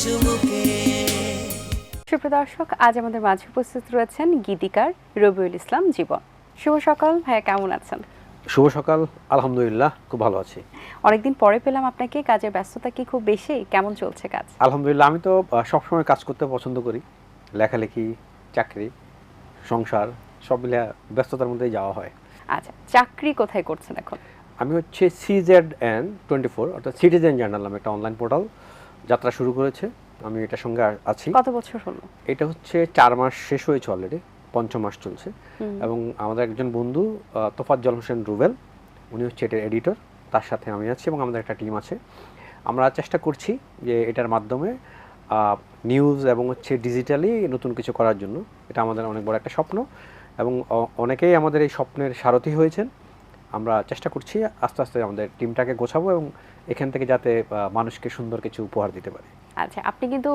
চুমুকে। সুপ্রদর্শক, আজ আমাদের মাঝে উপস্থিত রয়েছেন গীতিকার রবিউল ইসলাম জীবন। শুভ সকাল ভাইয়া, কেমন আছেন? শুভ সকাল, আলহামদুলিল্লাহ খুব ভালো আছি। অনেকদিন পরে পেলাম আপনাকে। কাজের ব্যস্ততা কি খুব বেশি? কেমন চলছে কাজ? আলহামদুলিল্লাহ, আমি তো সবসময় কাজ করতে পছন্দ করি। লেখালেখি, চাকরি, সংসার সব মিলে ব্যস্ততার মধ্যেই যাওয়া হয়। আচ্ছা, চাকরি কোথায় করছেন এখন? আমি হচ্ছে CZN24 অর্থাৎ সিটিজেন জার্নাল নামে একটা অনলাইন পোর্টাল যাত্রা শুরু করেছে। আমি এটার সঙ্গে আছি। কত বছর হলো? এটা হচ্ছে 4 মাস শেষ হয়েছে অলরেডি, 5ম মাস চলছে। এবং আমাদের একজন বন্ধু তোফাজ্জল হোসেন রুবেল, উনি হচ্ছে এটার এডিটর, তার সাথে আমি আছি এবং আমাদের একটা টিম আছে। আমরা চেষ্টা করছি যে এটার মাধ্যমে নিউজ এবং হচ্ছে ডিজিটালি নতুন কিছু করার জন্য। এটা আমাদের অনেক বড় একটা স্বপ্ন এবং অনেকেই আমাদের এই স্বপ্নের সারথি হয়েছেন। আমরা চেষ্টা করছি আস্তে আস্তে আমাদের টিমটাকে গোছাবো এবং এখান থেকে যাতে মানুষকে সুন্দর কিছু উপহার দিতে পারি। আচ্ছা, আপনি কিন্তু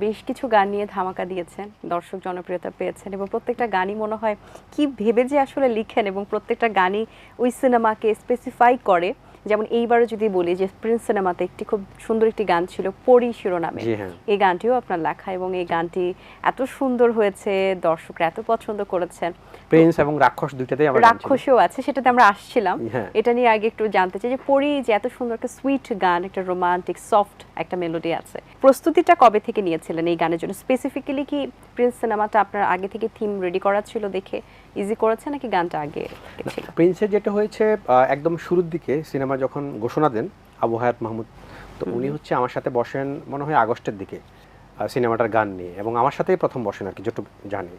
বেশ কিছু গান নিয়ে ধামাকা দিয়েছেন, দর্শক জনপ্রিয়তা পেয়েছেন এবং প্রত্যেকটা গানই মনে হয় কি ভেবে যে আসলে লিখেন এবং প্রত্যেকটা গানই ওই সিনেমাকে স্পেসিফাই করে। যেমন এইবারও যদি বলি যে প্রিন্স সিনেমাতে একটি খুব সুন্দর একটি গান ছিল পরি শিরোনামে, এই গানটিও আপনার লেখা এবং এই গানটি এত সুন্দর হয়েছে, দর্শকরা এত পছন্দ করেছেন। প্রিন্স এবং রাক্ষস দুইটাতেই আমরা রাক্ষসও আছে, সেটাতে আমরা আসছিলাম। এটা নিয়ে আগে একটু জানতে চাই যে পরি যে এত সুন্দর একটা সুইট গান, একটা রোমান্টিক সফট একটা মেলোডি আছে, প্রস্তুতিটা কবে থেকে নিয়েছিলেন এই গানের জন্য? স্পেসিফিক্যালি কি প্রিন্স সিনেমাটা আপনার আগে থেকে থিম রেডি করা ছিল দেখে ইজি করেছে নাকি গানটা আগে ছিল? প্রিন্সের যেটা হয়েছে একদম শুরুর দিকে সিনেমা যখন ঘোষণা দেন আবু হায়াত মাহমুদ, তো উনি হচ্ছে আমার সাথে বসেন মনে হয় আগস্টের দিকে সিনেমাটার গান নিয়ে, এবং আমার সাথেই প্রথম বসেন আর কি, যতটুকু জানি।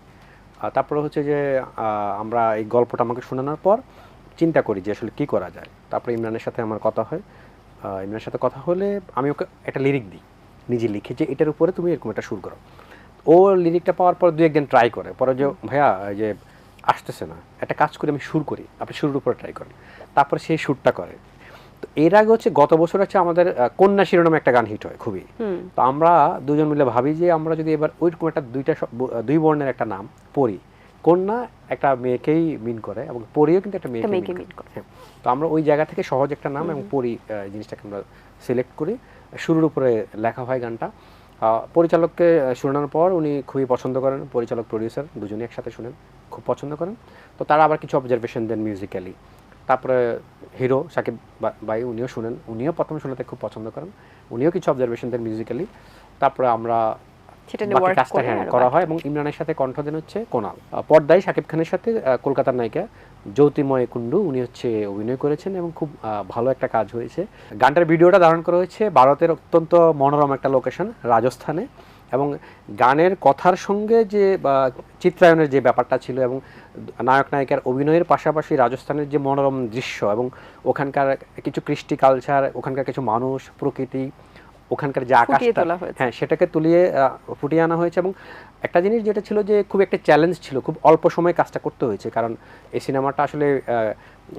তারপরে হচ্ছে যে আমরা এই গল্পটা আমাকে শোনানোর পর চিন্তা করি যে আসলে কী করা যায়। তারপরে ইমরানের সাথে আমার কথা হয়। ইমরানের সাথে কথা হলে আমি ওকে একটা লিরিক দিই, নিজে লিখে, যে এটার উপরে তুমি এরকম একটা সুর করো। ও লিরিকটা পাওয়ার পর 2-1 দিন ট্রাই করে, পরে যে ভাইয়া যে আসতেছে না, একটা কাজ করে আমি সুর করি, আপনি সুরের উপরে ট্রাই করেন। তারপরে সেই সুরটা করে। তো এর আগে হচ্ছে গত বছর হচ্ছে আমাদের কন্যা শিরোনামে একটা গান হিট হয় খুবই। তো আমরা দুজন মিলে ভাবি যে আমরা যদি এবার ওইরকম একটা দুই বর্ণের একটা নাম, পরি, কন্যা একটা মেয়েকেই মিন করে এবং পরিও কিন্তু একটা মেয়েকে মিন করে। হ্যাঁ, তো আমরা ওই জায়গা থেকে সহজ একটা নাম এবং পরি জিনিসটাকে আমরা সিলেক্ট করি, সুরের উপরে লেখা হয় গানটা। পরিচালককে শোনানোর পর উনি খুবই পছন্দ করেন, পরিচালক প্রডিউসার দুজনেই একসাথে শুনেন, খুব পছন্দ করেন। তো তারা আবার কিছু অবজারভেশন দেন মিউজিক্যালি। তারপরে হিরো সাকিব ভাই, উনিও শুনেন, উনিও প্রথম শোনাতে খুব পছন্দ করেন, উনিও কিছু অবজারভেশন দেন মিউজিক্যালি। তারপরে আমরা কাজটা করা হয় এবং ইমরানের সাথে কণ্ঠ দেন হচ্ছে কোনাল। পর্দায় সাকিব খানের সাথে কলকাতার নায়িকা জ্যোতিময় কুণ্ডু, উনি হচ্ছে অভিনয় করেছেন এবং খুব ভালো একটা কাজ হয়েছে। গানটার ভিডিওটা ধারণ করা হয়েছে ভারতের অত্যন্ত মনোরম একটা লোকেশন, রাজস্থানে, এবং গানের কথার সঙ্গে যে চিত্রায়নের যে ব্যাপারটা ছিল এবং নায়ক নায়িকার অভিনয়ের পাশাপাশি রাজস্থানের যে মনোরম দৃশ্য এবং ওখানকার কিছু কৃষ্টি কালচার, ওখানকার কিছু মানুষ, প্রকৃতি, ওখানকার যে আকাশটা, হ্যাঁ, সেটাকে ফুটিয়ে আনা হয়েছে। এবং একটা জিনিস যেটা ছিল যে খুব একটা চ্যালেঞ্জ ছিল, খুব অল্প সময়ে কাজটা করতে হয়েছে, কারণ এই সিনেমাটা আসলে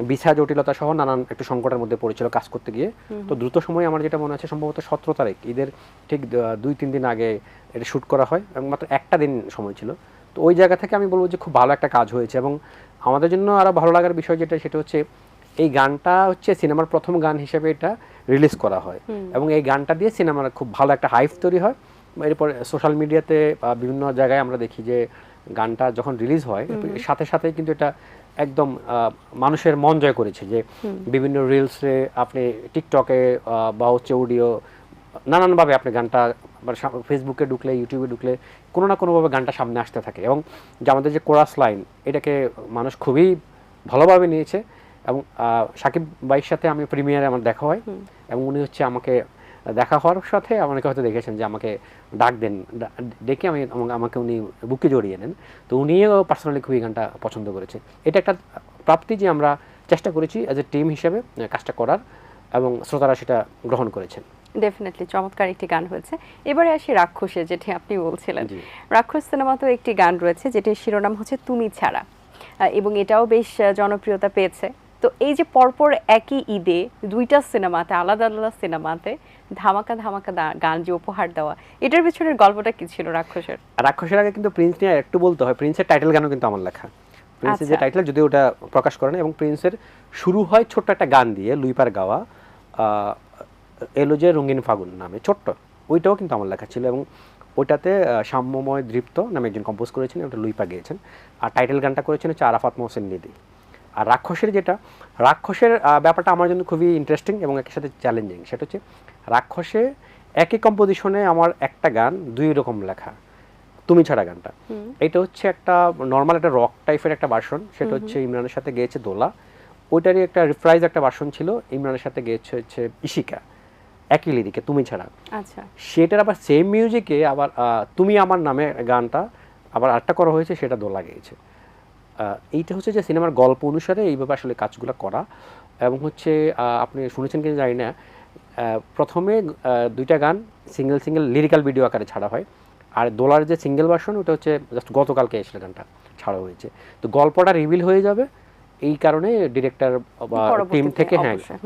ভিসা জটিলতা সহ নানান একটু সংকটের মধ্যে পড়েছিল কাজ করতে গিয়ে। তো দ্রুত সময়ে আমার যেটা মনে আছে সম্ভবত 17 তারিখ, ঈদের ঠিক 2-3 দিন আগে এটা শ্যুট করা হয় এবং মাত্র একটা দিন সময় ছিল। তো ওই জায়গা থেকে আমি বলবো যে খুব ভালো একটা কাজ হয়েছে। এবং আমাদের জন্য আরও ভালো লাগার বিষয় যেটা, সেটা হচ্ছে এই গানটা হচ্ছে সিনেমার প্রথম গান হিসেবে এটা রিলিজ করা হয় এবং এই গানটা দিয়ে সিনেমার খুব ভালো একটা হাইপ তৈরি হয়। এরপর সোশ্যাল মিডিয়াতে বিভিন্ন জায়গায় আমরা দেখি যে গানটা যখন রিলিজ হয় সাথে সাথে কিন্তু এটা একদম মানুষের মন জয় করেছে, যে বিভিন্ন রিলসে, আপনি টিকটকে বা হচ্ছে অডিও, নানানভাবে আপনি গানটা ফেসবুকে ঢুকলে, ইউটিউবে ঢুকলে কোনো না কোনোভাবে গানটা সামনে আসতে থাকে। এবং যে আমাদের যে কোরাস লাইন, এটাকে মানুষ খুবই ভালোভাবে নিয়েছে। এবং সাকিব ভাইয়ের সাথে আমি প্রিমিয়ারে আমার দেখা হয় এবং উনি হচ্ছে আমাকে দেখা হওয়ার সাথে আমাকে হয়তো দেখেছেন যে আমাকে ডাক দেন, ডেকে আমাকে উনি বুকে জড়িয়ে নেন। তো উনিও পার্সোনালি খুবই গানটা পছন্দ করেছে। এটা একটা প্রাপ্তি যে আমরা চেষ্টা করেছি অ্যাজ এ টিম হিসেবে কাজটা করার এবং শ্রোতারা সেটা গ্রহণ করেছেন। ডেফিনেটলি চমৎকার একটি গান হয়েছে। এবারে আসি রাক্ষসে, যেটি আপনি বলছিলেন। রাক্ষস সিনেমাতেও একটি গান রয়েছে যেটির শিরোনাম হচ্ছে তুমি ছাড়া, এবং এটাও বেশ জনপ্রিয়তা পেয়েছে। তো এই যে পরপর একই ঈদে দুইটা সিনেমাতে, আলাদা আলাদা সিনেমাতে ধামাকা ধামাকা গান যে উপহার দেওয়া, এটার পিছনের গল্পটা কি ছিল রাক্ষসের? রাক্ষসের আগে কিন্তু প্রিন্স নিয়ে একটু বলতে হয়। প্রিন্সের টাইটেল গানও কিন্তু আমার লেখা। প্রিন্সের যে টাইটেল, যদি ওটা প্রকাশ করেন, এবং প্রিন্সের শুরু হয় ছোট্ট একটা গান দিয়ে, লুইপার গাওয়া, এলো যে রঙিন ফাগুন নামে ছোট্ট ওইটাও কিন্তু আমার লেখা ছিল, এবং ওইটাতে সাম্যময় দৃপ্ত নামে একজন কম্পোজ করেছেন, ওটা লুইপা গেয়েছেন। আর টাইটেল গানটা করেছেন হচ্ছে আরাফাত মোহসেন নিধি। আর রাক্ষসের ব্যাপারটা আমার জন্য খুবই ইন্টারেস্টিং এবং একই সাথে চ্যালেঞ্জিং। সেটা হচ্ছে রাক্ষসে একই কম্পোজিশনে আমার একটা গান দুই রকম লেখা, তুমি ছাড়া গানটা। এটা হচ্ছে একটা নর্মাল একটা রক টাইপের একটা ভার্সন, সেটা হচ্ছে ইমরানের সাথে গেয়েছে দোলা। ওইটারই একটা রিপ্রাইজ একটা ভার্সন ছিল, ইমরানের সাথে গেয়েছে হচ্ছে ইশিকা, একই লিরিকে তুমি ছাড়া। আচ্ছা, সেটার আবার সেম মিউজিকে আবার তুমি আমার নামে গানটা আবার আরেকটা করা হয়েছে, সেটা দোলা গেয়েছে। এইটা হচ্ছে যে সিনেমার গল্প অনুসারে এইভাবে আসলে কাজগুলো করা। এবং হচ্ছে আপনি শুনেছেন কিনা জানি না, প্রথমে দুইটা গান সিঙ্গেল লিরিক্যাল ভিডিও আকারে ছাড়া হয়, আর দোলার যে সিঙ্গেল ভার্সন ওটা হচ্ছে জাস্ট গতকালকে এসে গানটা ছাড়া হয়েছে। তো গল্পটা রিভিল হয়ে যাবে এই কারণে ডিরেক্টর বা টিম থেকে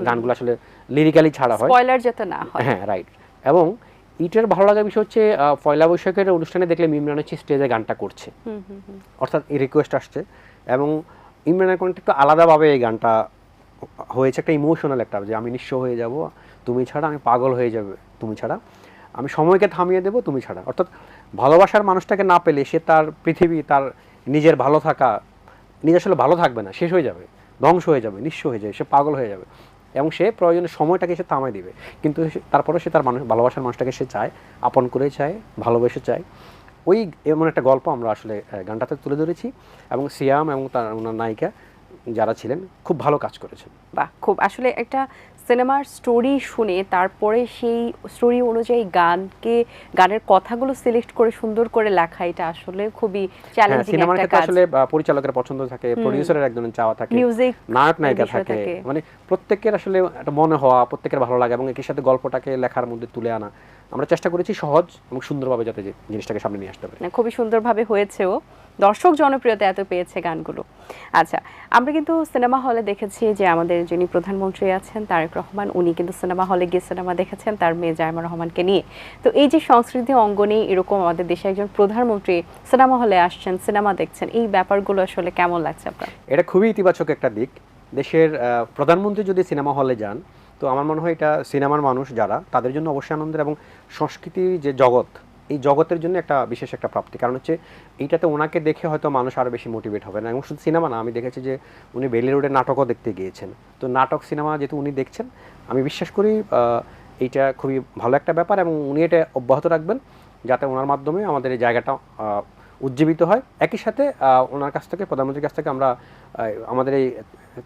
গানগুলো আসলে লিরিক্যালি ছাড়া হয়, স্পয়লার যাতে না হয়। রাইট। এবং ইটার ভালো লাগার বিষয় হচ্ছে পয়লা বৈশাখের অনুষ্ঠানে দেখলে ইমরান হচ্ছে স্টেজে গানটা করছে, অর্থাৎ এই রিকোয়েস্ট আসছে, এবং ইমরানের কোনটা একটু আলাদাভাবে এই গানটা হয়েছে, একটা ইমোশনাল একটা, যে আমি নিঃস্ব হয়ে যাব তুমি ছাড়া, আমি পাগল হয়ে যাবে তুমি ছাড়া, আমি সময়কে থামিয়ে দেব তুমি ছাড়া। অর্থাৎ ভালোবাসার মানুষটাকে না পেলে সে তার পৃথিবী, তার নিজের ভালো থাকা, নিজে আসলে ভালো থাকবে না, শেষ হয়ে যাবে, ধ্বংস হয়ে যাবে, নিঃস্ব হয়ে যাবে, সে পাগল হয়ে যাবে, এবং সে প্রয়োজনে সময়টাকে সে থামায় দিবে। কিন্তু তারপরে সে তার ভালোবাসার মানুষটাকে সে চায়, আপন করে চায়, ভালোবেসে চায়। ওই এমন একটা গল্প আমরা আসলে গানটাতে তুলে ধরেছি, এবং সিয়াম এবং তার ওনার নায়িকা যারা ছিলেন খুব ভালো কাজ করেছেন। বাহ, খুব আসলে একটা সিনেমার স্টোরি শুনে তারপরে সেই স্টোরি অনুযায়ী গানের কথাগুলো সিলেক্ট করে সুন্দর করে লেখা, এটা আসলে খুবই চ্যালেঞ্জিং একটা কাজ। আসলে পরিচালকের পছন্দ থাকে, প্রোডিউসারের একজনের চাওয়া থাকে, মিউজিক নায়ক নায়িকা থাকে, মানে প্রত্যেকের আসলে একটা মনে হওয়া, প্রত্যেকের ভালো লাগে, এবং একই সাথে গল্পটাকে লেখার মধ্যে তুলে আনা। আমরা চেষ্টা করেছি সহজ এবং সুন্দরভাবে যাতে জিনিসটাকে সামনে নিয়ে আসতে পারে। খুবই সুন্দরভাবে হয়েছেও, দর্শক জনপ্রিয়তা এত পেয়েছে গানগুলো। আচ্ছা, আমরা কিন্তু সিনেমা হলে দেখেছি যে আমাদের যিনি প্রধানমন্ত্রী আছেন তারেক রহমান, উনি কিন্তু সিনেমা হলে গিয়ে সিনেমা দেখেছেন তার মেয়ে জাইমা রহমানকে নিয়ে। তো এই যে সংস্কৃতি অঙ্গনে এরকম আমাদের দেশে একজন প্রধানমন্ত্রী সিনেমা হলে আসছেন, সিনেমা দেখছেন, এই ব্যাপারগুলো আসলে কেমন লাগছে আপনার? এটা খুবই ইতিবাচক একটা দিক। দেশের প্রধানমন্ত্রী যদি সিনেমা হলে যান, তো আমার মনে হয় এটা সিনেমার মানুষ যারা, তাদের জন্য অবশ্যই আনন্দের, এবং সংস্কৃতির যে জগৎ, এই জগতের জন্য একটা বিশেষ একটা প্রাপ্তি। কারণ হচ্ছে এইটাতে ওনাকে দেখে হয়তো মানুষ আরও বেশি মোটিভেট হবে না। এবং শুধু সিনেমা না, আমি দেখেছি যে উনি বেলি রোডে নাটকও দেখতে গিয়েছেন। তো নাটক সিনেমা যেহেতু উনি দেখছেন, আমি বিশ্বাস করি এইটা খুবই ভালো একটা ব্যাপার, এবং উনি এটা অব্যাহত রাখবেন যাতে ওনার মাধ্যমে আমাদের এই জায়গাটা উজ্জীবিত হয়। একই সাথে ওনার কাছ থেকে, প্রধানমন্ত্রীর কাছ থেকে আমরা আমাদের এই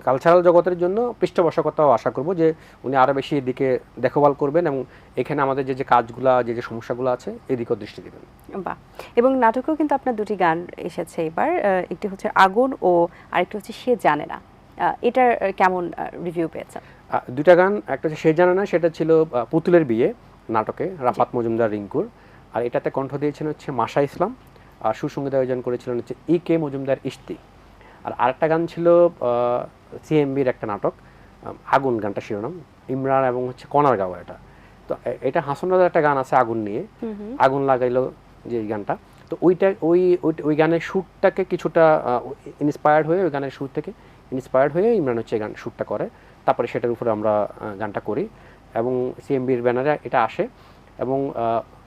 কালচারাল জগতের জন্য পৃষ্ঠপোষকতাও আশা করব, যে উনি আরও বেশি এদিকে দেখভাল করবেন, এবং এখানে আমাদের যে কাজগুলো, যে সমস্যাগুলো আছে, এদিকেও দৃষ্টি দেবেন। বাহ, এবং নাটকেও কিন্তু আপনার দুটি গান এসেছে এবার, একটি হচ্ছে আগুন ও আরেকটি হচ্ছে সে জানে না। এটার কেমন রিভিউ পেয়েছেন? দুইটা গান, একটা হচ্ছে সে জানে না, সেটা ছিল পুতুলের বিয়ে নাটকে, রাফাত মজুমদার রিঙ্কুর। আর এটাতে কণ্ঠ দিয়েছেন হচ্ছে মাশা ইসলাম, আর সুসঙ্গীত আয়োজন করেছিলেন হচ্ছে কে মজুমদার ইশতি। আর আরেকটা গান ছিল সিএমবির একটা নাটক, আগুন গানটা শিরোনাম, ইমরান এবং হচ্ছে কনার গাওয়া। তো এটা হাসান রাজার একটা গান আছে আগুন নিয়ে, আগুন লাগাইলো যে এই গানটা। তো ওই গানের শ্যুটটাকে কিছুটা ইন্সপায়ার্ড হয়ে, ওই গানের সুর থেকে ইন্সপায়ার্ড হয়ে ইমরান হচ্ছে গান শ্যুটটা করে, তারপরে সেটার উপরে আমরা গানটা করি, এবং সিএমবির ব্যানারে এটা আসে। এবং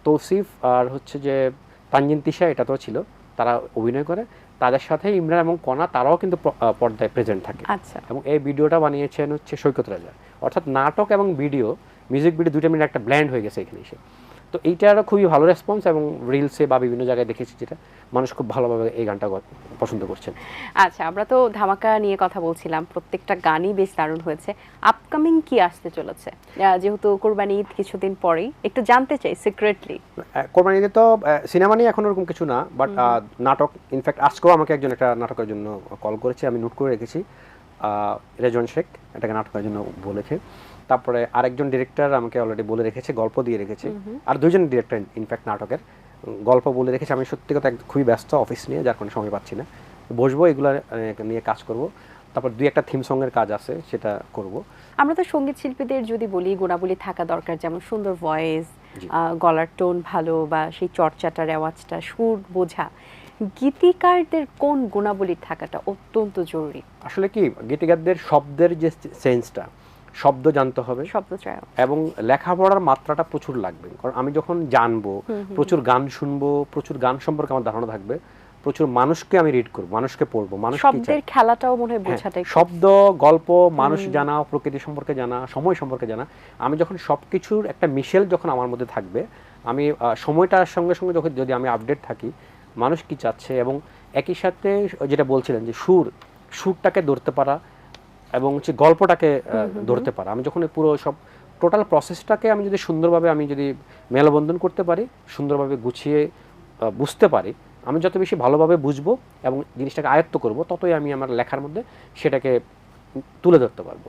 তৌসিফ আর হচ্ছে যে তানজিন তিশা এটাতেও ছিল, তারা অভিনয় করে। তাদের সাথে ইমরান এবং কণা তারাও কিন্তু পর্দায় প্রেজেন্ট থাকে। আচ্ছা, এবং এই ভিডিওটা বানিয়েছেন হচ্ছে সৈকত রাজা। অর্থাৎ নাটক এবং ভিডিও, মিউজিক ভিডিও দুইটা মিলে একটা ব্ল্যান্ড হয়ে গেছে এখানে এসে। তো এইটারও খুবই ভালো রেসপন্স, এবং রিলসে বা বিভিন্ন জায়গায় দেখেছি যেটা মানুষ খুব ভালোভাবে এই গানটা পছন্দ করছেন। আচ্ছা, আমরা তো ধামাকা নিয়ে কথা বলছিলাম, প্রত্যেকটা গানই বেশ দারুণ হয়েছে। আপকামিং কি আসতে চলেছে, যেহেতু কোরবানি ঈদ কিছুদিন পরেই, একটু জানতে চাই সিক্রেটলি। কোরবানি ঈদে তো সিনেমা নিয়ে এখন ওরকম কিছু না, বাট নাটক, ইনফ্যাক্ট আজকেও আমাকে একজন একটা নাটকের জন্য কল করেছে, আমি নোট করে রেখেছি। রেজন শেখ এটাকে নাটকের জন্য বলেছে। তারপরে আরেকজন ডিরেক্টর আমাকে অলরেডি বলে রেখেছে, গল্প দিয়ে রেখেছে। আর দুইজন ডিরেক্টর ইনফ্যাক্ট নাটকের গল্প বলে রেখেছে। আমি সত্যি কথা খুবই ব্যস্ত অফিস নিয়ে, যার কোনো সময় পাচ্ছি না। বসবো, এগুলো নিয়ে কাজ করব। তারপর দুই একটা থিম সঙ্গের কাজ আছে, সেটা করব। আমরা তো সঙ্গীত শিল্পীদের যদি বলি, গুণাবলী থাকা দরকার, যেমন সুন্দর ভয়েস, গলার টোন ভালো, বা সেই চর্চাটা, রেওয়াজটা, সুর বোঝা। গীতিকারদের কোন গুণাবলী থাকাটা অত্যন্ত জরুরি? আসলে কি, গীতিকারদের শব্দের যে সেন্সটা, শব্দ জানতে হবে, শব্দচয়ন। এবং লেখাপড়ার মাত্রাটা প্রচুর লাগবে। কারণ আমি যখন জানবো, প্রচুর গান শুনবো, প্রচুর গান সম্পর্কে আমার ধারণা থাকবে, প্রচুর মানুষকে আমি রিড করবো, মানুষকে পড়বো, মানুষ কি চায়। শব্দের খেলাটাও মনে হয় বোঝাটাই শব্দ, গল্প, মানুষ জানা, প্রকৃতি সম্পর্কে জানা, সময় সম্পর্কে জানা। আমি যখন সবকিছুর একটা মিশেল যখন আমার মধ্যে থাকবে, আমি সময়টার সঙ্গে সঙ্গে যখন যদি আমি আপডেট থাকি, মানুষ কি চাচ্ছে, এবং একই সাথে যেটা বলছিলেন যে সুরটাকে ধরতে পারা এবং হচ্ছে গল্পটাকে ধরতে পারা, আমি যখন পুরো সব টোটাল প্রসেসটাকে আমি যদি সুন্দরভাবে আমি যদি মেলবন্ধন করতে পারি, সুন্দরভাবে গুছিয়ে বুঝতে পারি, আমি যত বেশি ভালোভাবে বুঝবো এবং জিনিসটাকে আয়ত্ত করব, ততই আমি আমার লেখার মধ্যে সেটাকে তুলে ধরতে পারবো।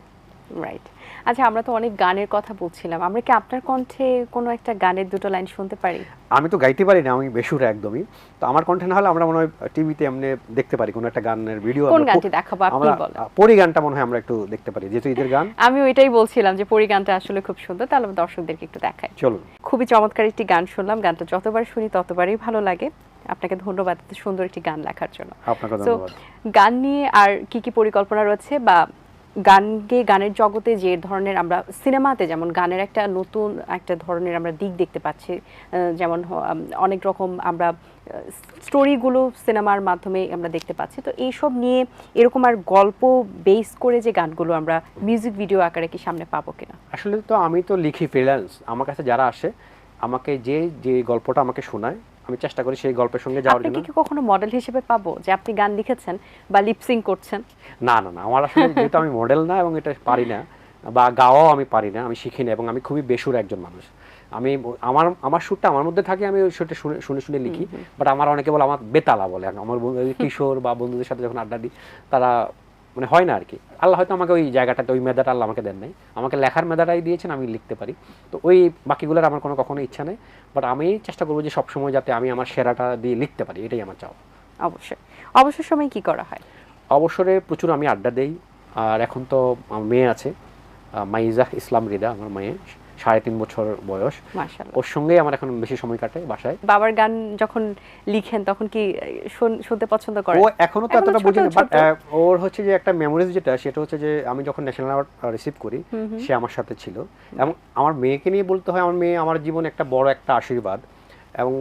রাইট। আচ্ছা, আমরা তো অনেক গানের কথা বলছিলাম, আমরা কি আপনার কণ্ঠে কোনো একটা গানের দুটো লাইন শুনতে পারি? আমি তো গাইতে পারি না, আমি বেসুরা একদমই। তো আমার কণ্ঠে না হলে আমরা মনে হয় টিভিতে এমনি দেখতে পারি কোনো একটা গানের ভিডিও। কোন গানটি দেখাবো আপনি বলেন? পরি গানটা মনে হয় আমরা একটু দেখতে পারি, যেহেতু ঈদের গান। আমি ওইটাই বলছিলাম যে পরি গানটা আসলে খুব সুন্দর, তাহলে দর্শকদেরকে একটু দেখাই। চলুন। খুবই চমৎকার একটি গান শুনলাম, গানটা যতবার শুনি ততবারই ভালো লাগে। আপনাকে ধন্যবাদ এত সুন্দর একটি গান লেখার জন্য। আপনাকে ধন্যবাদ। গান নিয়ে আর কি কি পরিকল্পনা রয়েছে, বা গানের জগতে যে ধরনের আমরা সিনেমাতে যেমন গানের একটা নতুন একটা ধরনের আমরা দিক দেখতে পাচ্ছি, যেমন অনেক রকম আমরা স্টোরিগুলো সিনেমার মাধ্যমে আমরা দেখতে পাচ্ছি, তো এইসব নিয়ে এরকম আর গল্প বেস করে যে গানগুলো আমরা মিউজিক ভিডিও আকারে কি সামনে পাবো কিনা? আসলে তো আমি তো লিখি ফ্রিল্যান্স, আমার কাছে যারা আসে আমাকে যে গল্পটা আমাকে শোনায়, আমি চেষ্টা করি সেই গল্পের সঙ্গে যাওয়ার জন্য। আপনি কি কখনো মডেল হিসেবে পাবো যে আপনি গান লিখেছেন বা লিপসিং করছেন? না না না, আমার আসলে যেহেতু আমি মডেল না এবং এটা পারি না, বা গাওয়াও আমি পারি না, আমি শিখি না, এবং আমি খুবই বেসুর একজন মানুষ। আমি আমার সুরটা আমার মধ্যে থাকে, আমি ওই সুরটা শুনে শুনে লিখি। বাট আমার অনেকে বলে আমার বেতালা বলে, আমার কিশোর বা বন্ধুদের সাথে যখন আড্ডা দিই, তারা মানে হয় না আর কি। আল্লাহ হয়তো আমাকে ওই জায়গাটাতে ওই মেধাটা আল্লাহ আমাকে দেন নাই, আমাকে লেখার মেধাটাই দিয়েছেন, আমি লিখতে পারি। তো ওই বাকিগুলোর আমার কখনো ইচ্ছা নেই, বাট আমি চেষ্টা করবো যে সবসময় যাতে আমি আমার সেরাটা দিয়ে লিখতে পারি, এটাই আমার চাও। অবশ্যই। অবসর সময় কি করা হয়? অবসরে প্রচুর আমি আড্ডা দেই। আর এখন তো আমার মেয়ে আছে, মাইজা ইসলাম রিদা, আমার মেয়ে 3.5 বছর বয়স। মাশাআল্লাহ। ওর সঙ্গেই আমার এখন বেশি সময় কাটে বাসায়। বাবার গান যখন লিখেন তখন কি শুনতে পছন্দ করেন? ও এখনো তো এতটা বুঝে না, বাট ওর হচ্ছে যে একটা মেমোরিজ যেটা, সেটা হচ্ছে যে আমি যখন ন্যাশনাল অ্যাওয়ার্ড রিসিভ করি, সে আমার সাথে ছিল। এবং আমার মেয়েকে নিয়ে বলতে হয়, আমার মেয়ে আমার জীবনে একটা বড় একটা আশীর্বাদ এবং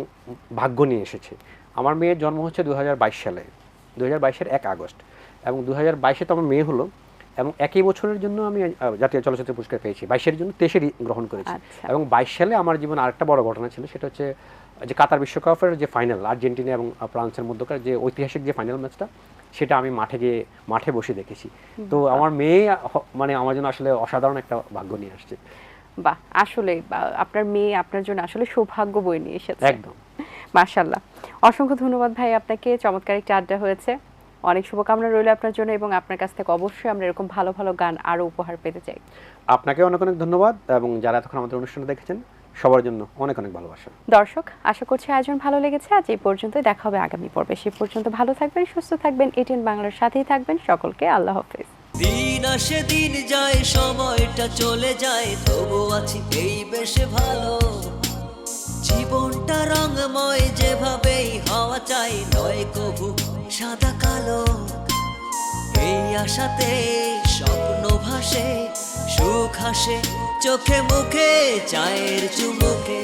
ভাগ্য নিয়ে এসেছে। আমার মেয়ের জন্ম হচ্ছে 2022 সালে, 2022-এর 1 আগস্ট, এবং 2022-এ তো আমার মেয়ে হলো, এবং একই বছরের জন্য আমি জাতীয় চলচ্চিত্র পুরস্কার পেয়েছি। 22-এর জন্য 23-এ গ্রহণ করেছি। এবং 22 সালে আমার জীবনে আরেকটা বড় ঘটনা ছিল, সেটা হচ্ছে যে কাতার বিশ্বকাপের যে ফাইনাল, আর্জেন্টিনা এবং ফ্রান্সের মধ্যকার যে ঐতিহাসিক যে ফাইনাল ম্যাচটা, সেটা আমি মাঠে বসে দেখেছি। তো আমার মেয়ে মানে আমার জন্য আসলে অসাধারণ একটা ভাগ্য নিয়ে আসছে। বাহ, আসলে আপনার মেয়ে আপনার জন্য আসলে সৌভাগ্য বয়ে নিয়ে এসেছে। একদম। মাশাআল্লাহ। অসংখ্য ধন্যবাদ ভাই আপনাকে, চমৎকার একটা আড্ডা হয়েছে। অনেক শুভকামনা রইল আপনার জন্য, এবং আপনার কাছ থেকে অবশ্যই আমরা এরকম ভালো ভালো গান আরো উপহার পেতে চাই। আপনাকে অনেক অনেক ধন্যবাদ, এবং যারা এতক্ষণ আমাদের অনুষ্ঠানে দেখেছেন সবার জন্য অনেক অনেক ভালোবাসা। দর্শক, আশা করছি আয়োজন ভালো লেগেছে। আজ এই পর্যন্ত, দেখা হবে আগামী পর্বে। সেই পর্যন্ত ভালো থাকবেন, সুস্থ থাকবেন, এটিএন বাংলার সাথেই থাকবেন। সকলকে আল্লাহ হাফেজ। দিন আসে দিন যায়, সময়টা চলে যায়, তবু আছি এই বেশ ভালো। জীবনটা রঙময়, যেভাবেই হওয়া চাই, নয় কবু সাদা কালো। এই আশাতে স্বপ্ন ভাসে, সুখ হাসে চোখে মুখে, চায়ের চুমুকে।